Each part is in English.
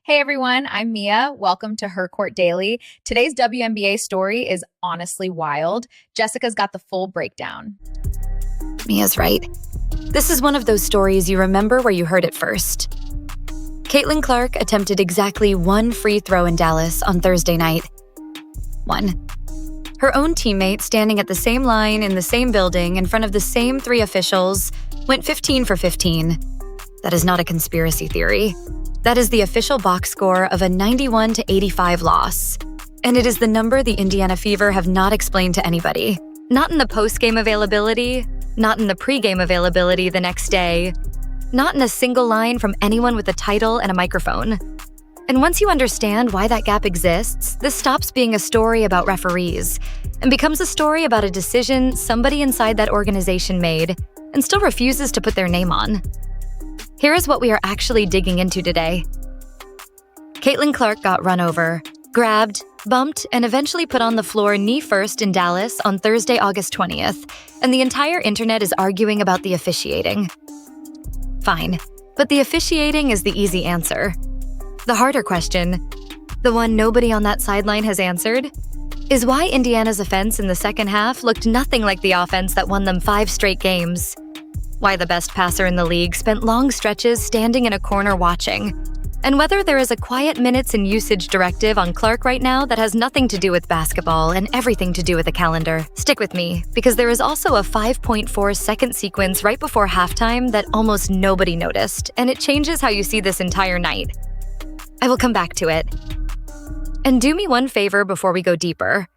Hey everyone, I'm Mia. Welcome to Her Court Daily. Today's WNBA story is honestly wild. Jessica's got the full breakdown. Mia's right. This is one of those stories you remember where you heard it first. Caitlin Clark attempted exactly one free throw in Dallas on Thursday night. One. Her own teammate, standing at the same line in the same building in front of the same three officials, went 15 for 15. That is not a conspiracy theory. That is the official box score of a 91-85 loss. And it is the number the Indiana Fever have not explained to anybody. Not in the post-game availability, not in the pre-game availability the next day, not in a single line from anyone with a title and a microphone. And once you understand why that gap exists, this stops being a story about referees and becomes a story about a decision somebody inside that organization made and still refuses to put their name on. Here is what we are actually digging into today. Caitlin Clark got run over, grabbed, bumped, and eventually put on the floor knee first in Dallas on Thursday, August 20th, and the entire internet is arguing about the officiating. Fine, but the officiating is the easy answer. The harder question, the one nobody on that sideline has answered, is why Indiana's offense in the second half looked nothing like the offense that won them 5 straight games. Why the best passer in the league spent long stretches standing in a corner watching, and whether there is a quiet minutes and usage directive on Clark right now that has nothing to do with basketball and everything to do with the calendar. Stick with me, because there is also a 5.4-second sequence right before halftime that almost nobody noticed, and it changes how you see this entire night. I will come back to it. And do me one favor before we go deeper.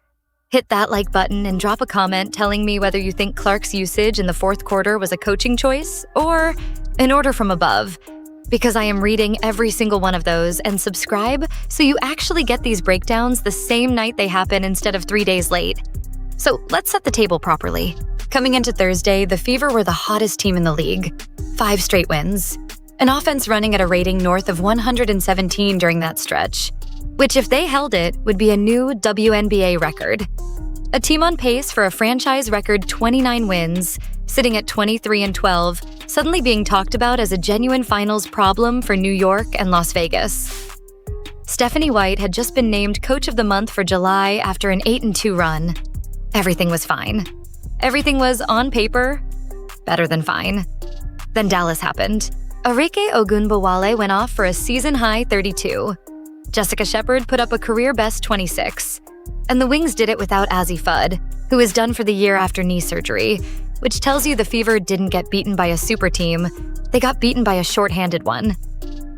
Hit that like button and drop a comment telling me whether you think Clark's usage in the fourth quarter was a coaching choice or an order from above, because I am reading every single one of those, and subscribe so you actually get these breakdowns the same night they happen instead of 3 days late. So let's set the table properly. Coming into Thursday, the Fever were the hottest team in the league. 5 straight wins. An offense running at a rating north of 117 during that stretch, which if they held it, would be a new WNBA record. A team on pace for a franchise record 29 wins, sitting at 23-12, suddenly being talked about as a genuine finals problem for New York and Las Vegas. Stephanie White had just been named Coach of the Month for July after an 8-2 run. Everything was fine. Everything was, on paper, better than fine. Then Dallas happened. Arike Ogunbowale went off for a season-high 32. Jessica Shepard put up a career-best 26. And the Wings did it without Azzi Fudd, who is done for the year after knee surgery, which tells you the Fever didn't get beaten by a super team. They got beaten by a short-handed one.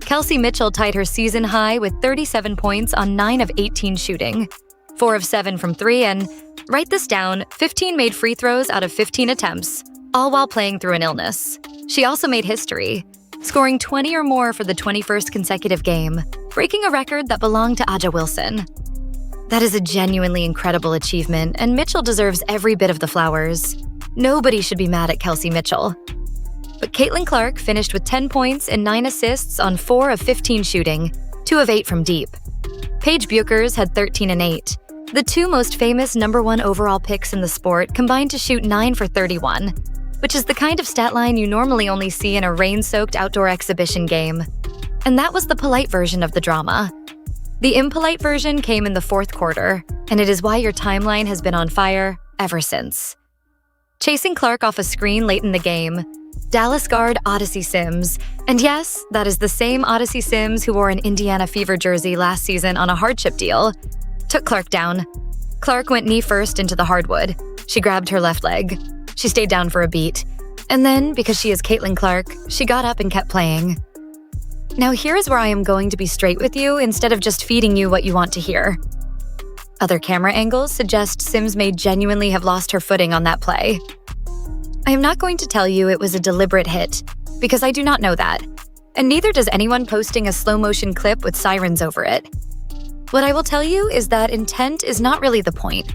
Kelsey Mitchell tied her season high with 37 points on 9 of 18 shooting, 4 of 7 from 3, and, write this down, 15 made free throws out of 15 attempts, all while playing through an illness. She also made history, scoring 20 or more for the 21st consecutive game, breaking a record that belonged to Aja Wilson. That is a genuinely incredible achievement, and Mitchell deserves every bit of the flowers. Nobody should be mad at Kelsey Mitchell. But Caitlin Clark finished with 10 points and 9 assists on 4 of 15 shooting, 2 of 8 from deep. Paige Bueckers had 13 and 8. The 2 most famous #1 overall picks in the sport combined to shoot 9 for 31, which is the kind of stat line you normally only see in a rain-soaked outdoor exhibition game. And that was the polite version of the drama. The impolite version came in the fourth quarter, and it is why your timeline has been on fire ever since. Chasing Clark off a screen late in the game, Dallas guard Odyssey Sims, and yes, that is the same Odyssey Sims who wore an Indiana Fever jersey last season on a hardship deal, took Clark down. Clark went knee first into the hardwood. She grabbed her left leg. She stayed down for a beat. And then, because she is Caitlin Clark, she got up and kept playing. Now here is where I am going to be straight with you instead of just feeding you what you want to hear. Other camera angles suggest Sims may genuinely have lost her footing on that play. I am not going to tell you it was a deliberate hit, because I do not know that, and neither does anyone posting a slow-motion clip with sirens over it. What I will tell you is that intent is not really the point.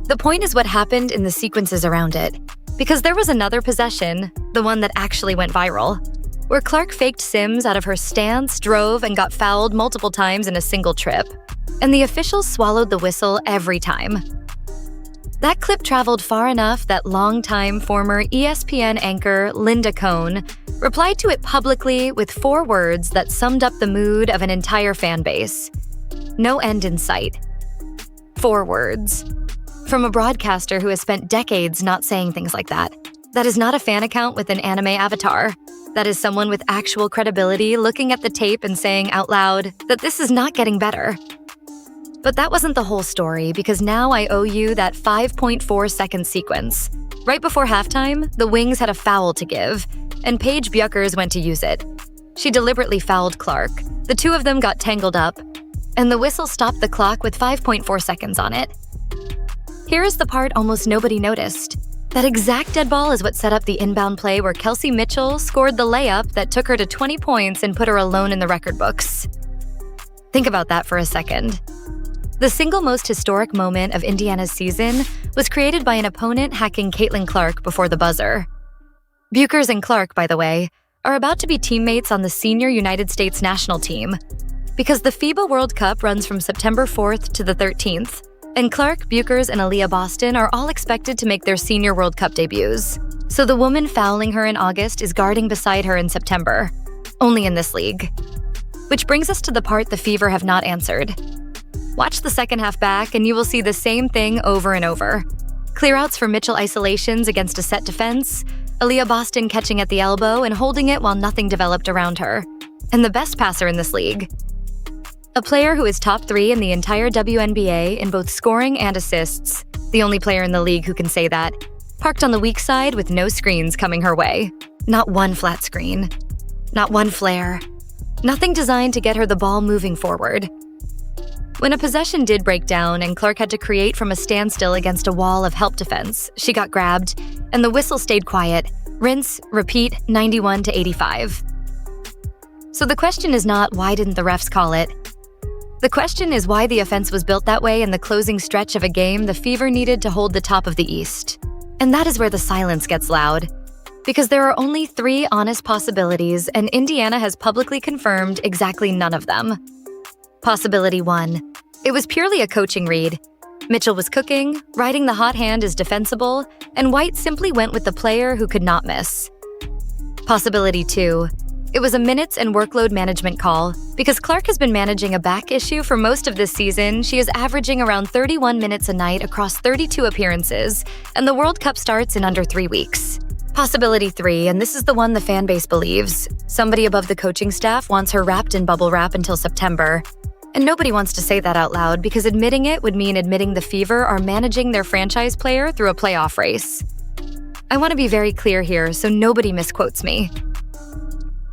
The point is what happened in the sequences around it, because there was another possession, the one that actually went viral, where Clark faked Sims out of her stance, drove, and got fouled multiple times in a single trip, and the officials swallowed the whistle every time. That clip traveled far enough that longtime former ESPN anchor Linda Cohn replied to it publicly with 4 words that summed up the mood of an entire fan base. No end in sight. 4 words. From a broadcaster who has spent decades not saying things like that. That is not a fan account with an anime avatar. That is someone with actual credibility looking at the tape and saying out loud that this is not getting better. But that wasn't the whole story, because now I owe you that 5.4-second sequence. Right before halftime, the Wings had a foul to give, and Paige Bueckers went to use it. She deliberately fouled Clark. The 2 of them got tangled up, and the whistle stopped the clock with 5.4 seconds on it. Here is the part almost nobody noticed. That exact dead ball is what set up the inbound play where Kelsey Mitchell scored the layup that took her to 20 points and put her alone in the record books. Think about that for a second. The single most historic moment of Indiana's season was created by an opponent hacking Caitlin Clark before the buzzer. Bueckers and Clark, by the way, are about to be teammates on the senior United States national team, because the FIBA World Cup runs from September 4th to the 13th, and Clark, Bueckers, and Aliyah Boston are all expected to make their senior World Cup debuts. So the woman fouling her in August is guarding beside her in September, only in this league. Which brings us to the part the Fever have not answered. Watch the second half back and you will see the same thing over and over. Clearouts for Mitchell isolations against a set defense, Aliyah Boston catching at the elbow and holding it while nothing developed around her. And the best passer in this league. A player who is top 3 in the entire WNBA in both scoring and assists, the only player in the league who can say that, parked on the weak side with no screens coming her way. Not one flat screen. Not one flare. Nothing designed to get her the ball moving forward. When a possession did break down and Clark had to create from a standstill against a wall of help defense, she got grabbed, and the whistle stayed quiet. Rinse, repeat, 91 to 85. So the question is not, why didn't the refs call it? The question is why the offense was built that way in the closing stretch of a game the Fever needed to hold the top of the East. And that is where the silence gets loud. Because there are only 3 honest possibilities, and Indiana has publicly confirmed exactly none of them. Possibility 1. It was purely a coaching read. Mitchell was cooking, riding the hot hand is defensible, and White simply went with the player who could not miss. Possibility 2. It was a minutes and workload management call. Because Clark has been managing a back issue for most of this season, she is averaging around 31 minutes a night across 32 appearances, and the World Cup starts in under 3 weeks. Possibility 3, and this is the one the fan base believes. Somebody above the coaching staff wants her wrapped in bubble wrap until September. And nobody wants to say that out loud because admitting it would mean admitting the Fever are managing their franchise player through a playoff race. I want to be very clear here so nobody misquotes me.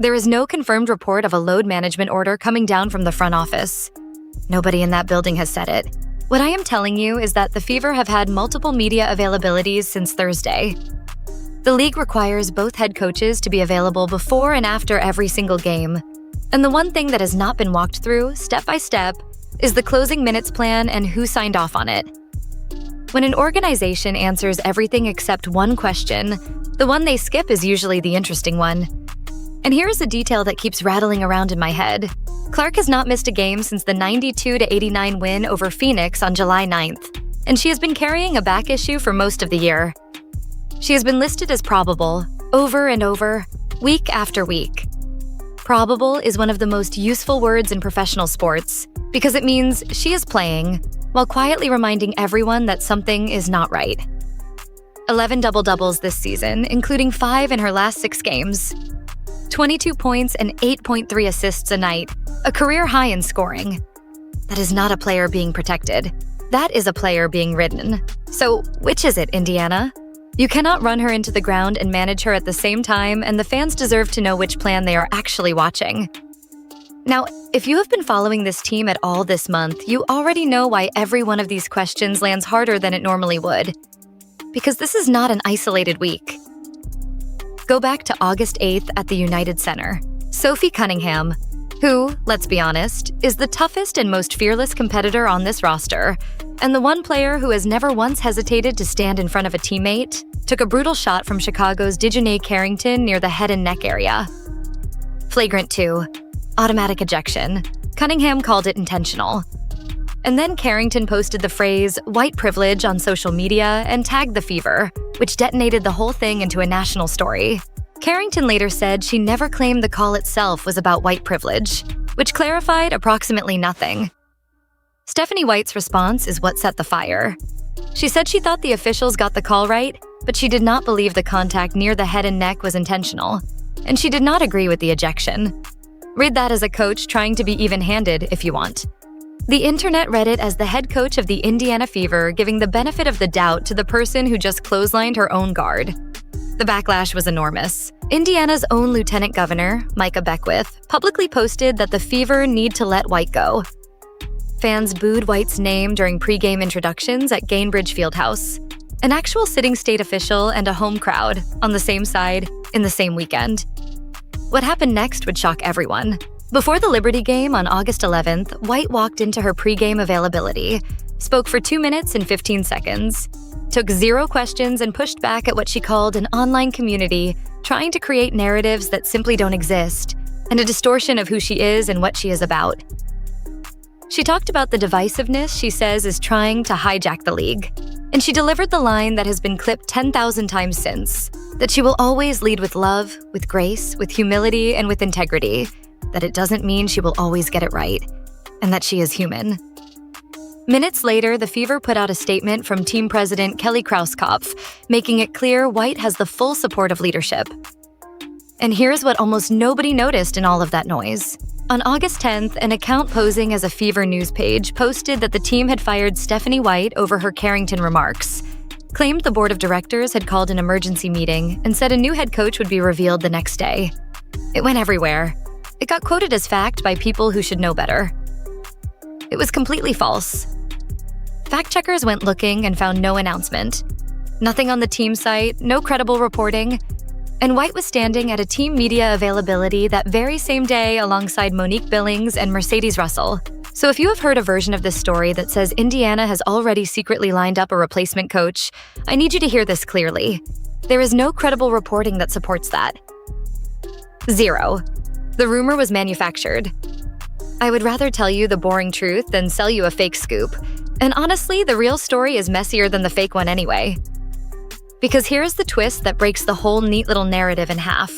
There is no confirmed report of a load management order coming down from the front office. Nobody in that building has said it. What I am telling you is that the Fever have had multiple media availabilities since Thursday. The league requires both head coaches to be available before and after every single game. And the one thing that has not been walked through, step by step, is the closing minutes plan and who signed off on it. When an organization answers everything except one question, the one they skip is usually the interesting one. And here is a detail that keeps rattling around in my head. Clark has not missed a game since the 92-89 win over Phoenix on July 9th, and she has been carrying a back issue for most of the year. She has been listed as probable, over and over, week after week. Probable is one of the most useful words in professional sports, because it means she is playing, while quietly reminding everyone that something is not right. 11 double-doubles this season, including 5 in her last 6 games. 22 points and 8.3 assists a night, a career high in scoring. That is not a player being protected. That is a player being ridden. So, which is it, Indiana? You cannot run her into the ground and manage her at the same time, and the fans deserve to know which plan they are actually watching. Now, if you have been following this team at all this month, you already know why every one of these questions lands harder than it normally would. Because this is not an isolated week. Go back to August 8th at the United Center. Sophie Cunningham, who, let's be honest, is the toughest and most fearless competitor on this roster, and the one player who has never once hesitated to stand in front of a teammate, took a brutal shot from Chicago's DiJonai Carrington near the head and neck area. Flagrant 2. Automatic ejection. Cunningham called it intentional. And then Carrington posted the phrase, white privilege, on social media and tagged the Fever, which detonated the whole thing into a national story. Carrington later said she never claimed the call itself was about white privilege, which clarified approximately nothing. Stephanie White's response is what set the fire. She said she thought the officials got the call right, but she did not believe the contact near the head and neck was intentional, and she did not agree with the ejection. Read that as a coach trying to be even-handed if you want. The internet read it as the head coach of the Indiana Fever giving the benefit of the doubt to the person who just clotheslined her own guard. The backlash was enormous. Indiana's own lieutenant governor, Micah Beckwith, publicly posted that the Fever need to let White go. Fans booed White's name during pre-game introductions at Gainbridge Fieldhouse. An actual sitting state official and a home crowd on the same side in the same weekend. What happened next would shock everyone. Before the Liberty game on August 11th, White walked into her pre-game availability, spoke for 2 minutes and 15 seconds, took 0 questions and pushed back at what she called an online community trying to create narratives that simply don't exist, and a distortion of who she is and what she is about. She talked about the divisiveness she says is trying to hijack the league. And she delivered the line that has been clipped 10,000 times since, that she will always lead with love, with grace, with humility, and with integrity, that it doesn't mean she will always get it right, and that she is human. Minutes later, the Fever put out a statement from team president Kelly Krauskopf, making it clear White has the full support of leadership. And here's what almost nobody noticed in all of that noise. On August 10th, an account posing as a Fever news page posted that the team had fired Stephanie White over her Carrington remarks, claimed the board of directors had called an emergency meeting, and said a new head coach would be revealed the next day. It went everywhere. It got quoted as fact by people who should know better. It was completely false. Fact-checkers went looking and found no announcement. Nothing on the team site, no credible reporting, and White was standing at a team media availability that very same day alongside Monique Billings and Mercedes Russell. So if you have heard a version of this story that says Indiana has already secretly lined up a replacement coach, I need you to hear this clearly. There is no credible reporting that supports that. 0. The rumor was manufactured. I would rather tell you the boring truth than sell you a fake scoop. And honestly, the real story is messier than the fake one anyway. Because here's the twist that breaks the whole neat little narrative in half.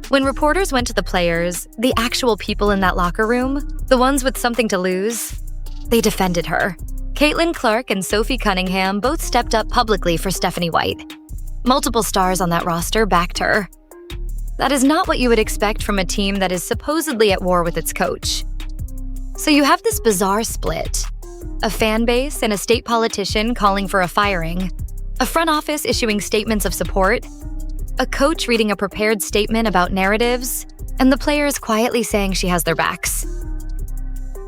When reporters went to the players, the actual people in that locker room, the ones with something to lose, they defended her. Caitlin Clark and Sophie Cunningham both stepped up publicly for Stephanie White. Multiple stars on that roster backed her. That is not what you would expect from a team that is supposedly at war with its coach. So you have this bizarre split. A fan base and a state politician calling for a firing. A front office issuing statements of support, a coach reading a prepared statement about narratives, and the players quietly saying she has their backs.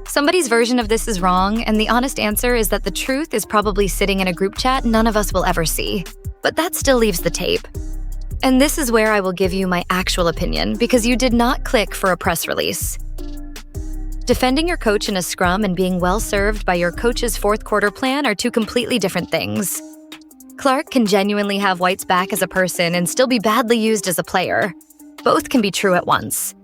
Somebody's version of this is wrong, and the honest answer is that the truth is probably sitting in a group chat none of us will ever see. But that still leaves the tape. And this is where I will give you my actual opinion, because you did not click for a press release. Defending your coach in a scrum and being well served by your coach's fourth quarter plan are two completely different things. Clark can genuinely have White's back as a person and still be badly used as a player. Both can be true at once.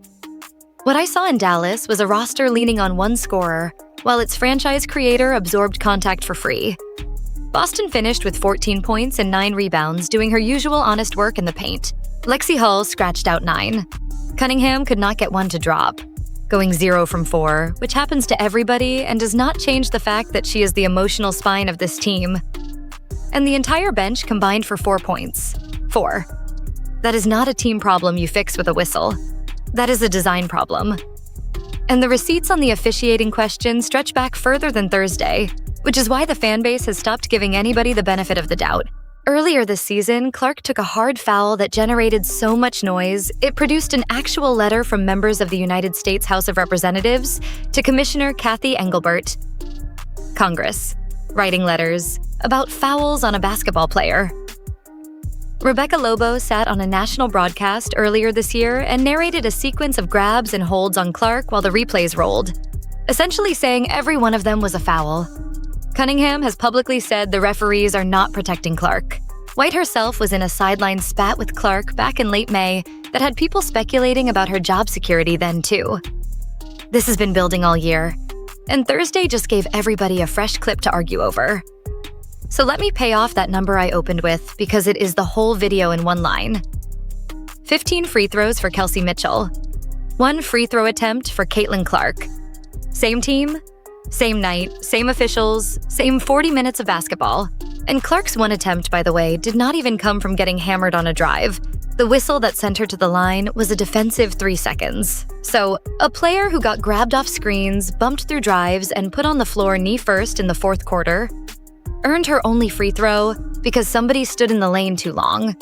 What I saw in Dallas was a roster leaning on one scorer, while its franchise creator absorbed contact for free. Boston finished with 14 points and 9 rebounds, doing her usual honest work in the paint. Lexi Hull scratched out 9. Cunningham could not get one to drop, going 0 from 4, which happens to everybody and does not change the fact that she is the emotional spine of this team. And the entire bench combined for 4 points. 4. That is not a team problem you fix with a whistle. That is a design problem. And the receipts on the officiating question stretch back further than Thursday, which is why the fan base has stopped giving anybody the benefit of the doubt. Earlier this season, Clark took a hard foul that generated so much noise, it produced an actual letter from members of the United States House of Representatives to Commissioner Kathy Engelbert. Congress. Writing letters about fouls on a basketball player. Rebecca Lobo sat on a national broadcast earlier this year and narrated a sequence of grabs and holds on Clark while the replays rolled, essentially saying every one of them was a foul. Cunningham has publicly said the referees are not protecting Clark. White herself was in a sideline spat with Clark back in late May that had people speculating about her job security then too. This has been building all year, and Thursday just gave everybody a fresh clip to argue over. So let me pay off that number I opened with because it is the whole video in one line. 15 free throws for Kelsey Mitchell. 1 free throw attempt for Caitlin Clark. Same team, same night, same officials, same 40 minutes of basketball. And Clark's 1 attempt, by the way, did not even come from getting hammered on a drive. The whistle that sent her to the line was a defensive 3 seconds. So, a player who got grabbed off screens, bumped through drives, and put on the floor knee first in the 4th quarter earned her only free throw because somebody stood in the lane too long.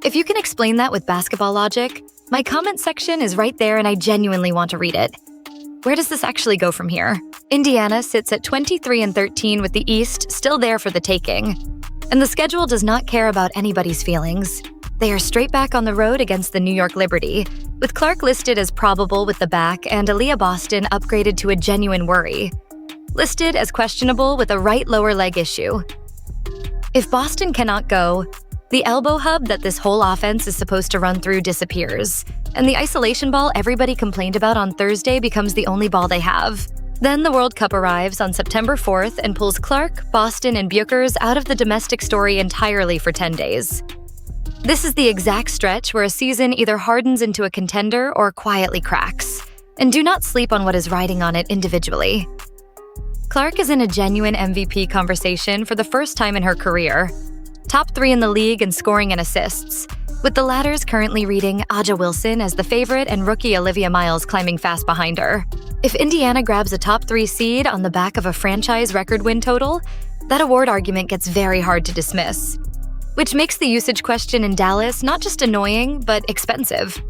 If you can explain that with basketball logic, my comment section is right there and I genuinely want to read it. Where does this actually go from here? Indiana sits at 23-13 with the East still there for the taking. And the schedule does not care about anybody's feelings. They are straight back on the road against the New York Liberty, with Clark listed as probable with the back and Aliyah Boston upgraded to a genuine worry. Listed as questionable with a right lower leg issue. If Boston cannot go, the elbow hub that this whole offense is supposed to run through disappears, and the isolation ball everybody complained about on Thursday becomes the only ball they have. Then the World Cup arrives on September 4th and pulls Clark, Boston, and Bueckers out of the domestic story entirely for 10 days. This is the exact stretch where a season either hardens into a contender or quietly cracks. And do not sleep on what is riding on it individually. Clark is in a genuine MVP conversation for the first time in her career. Top 3 in the league in scoring and assists, with the latters currently reading Aja Wilson as the favorite and rookie Olivia Miles climbing fast behind her. If Indiana grabs a top 3 seed on the back of a franchise record win total, that award argument gets very hard to dismiss. Which makes the usage question in Dallas not just annoying, but expensive.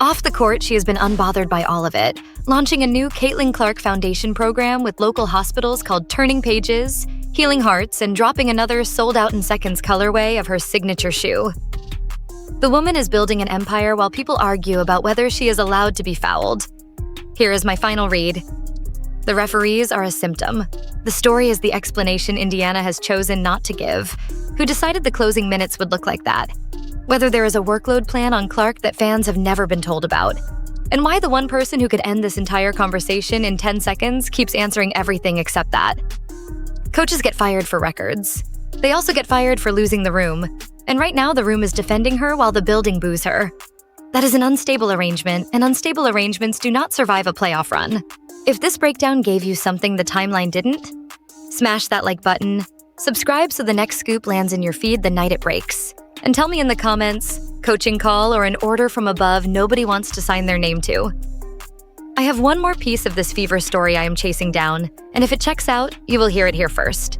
Off the court, she has been unbothered by all of it, launching a new Caitlin Clark Foundation program with local hospitals called Turning Pages, Healing Hearts, and dropping another sold-out-in-seconds colorway of her signature shoe. The woman is building an empire while people argue about whether she is allowed to be fouled. Here is my final read. The referees are a symptom. The story is the explanation Indiana has chosen not to give. Who decided the closing minutes would look like that? Whether there is a workload plan on Clark that fans have never been told about. And why the one person who could end this entire conversation in 10 seconds keeps answering everything except that. Coaches get fired for records. They also get fired for losing the room. And right now the room is defending her while the building boos her. That is an unstable arrangement, and unstable arrangements do not survive a playoff run. If this breakdown gave you something the timeline didn't, smash that like button, subscribe so the next scoop lands in your feed the night it breaks. And tell me in the comments, coaching call or an order from above nobody wants to sign their name to. I have one more piece of this fever story I am chasing down, and if it checks out, you will hear it here first.